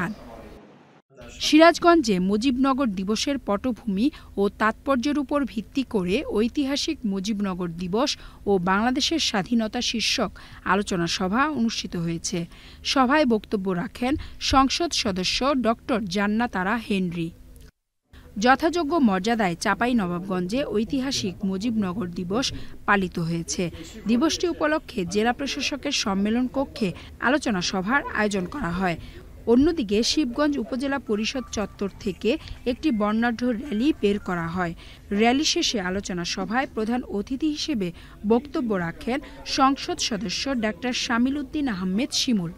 খান। সিরাজগঞ্জে মুজিবনগর দিবসের পটভূমি ও তাৎপর্যের উপর ভিত্তি করে ঐতিহাসিক মুজিবনগর দিবস ও বাংলাদেশের স্বাধীনতা শীর্ষক আলোচনা সভা অনুষ্ঠিত হয়েছে। সভায় বক্তব্য রাখেন সংসদ সদস্য ডক্টর জান্নাত আরা হেনরি। যথাযোগ্য মর্যাদায় চাঁপাইনবাবগঞ্জে ঐতিহাসিক মুজিবনগর দিবস পালিত হয়েছে। দিবসটি উপলক্ষে জেলা প্রশাসকের সম্মেলন কক্ষে আলোচনা সভার আয়োজন করা হয়। অন্যদিকে শিবগঞ্জ উপজেলা পরিষদ চত্বর থেকে একটি বর্ণাঢ্য র্যালি বের করা হয়। র্যালি শেষে আলোচনা সভায় প্রধান অতিথি হিসেবে বক্তব্য রাখেন সংসদ সদস্য ডাক্তার শামিল উদ্দিন আহমেদ শিমুল।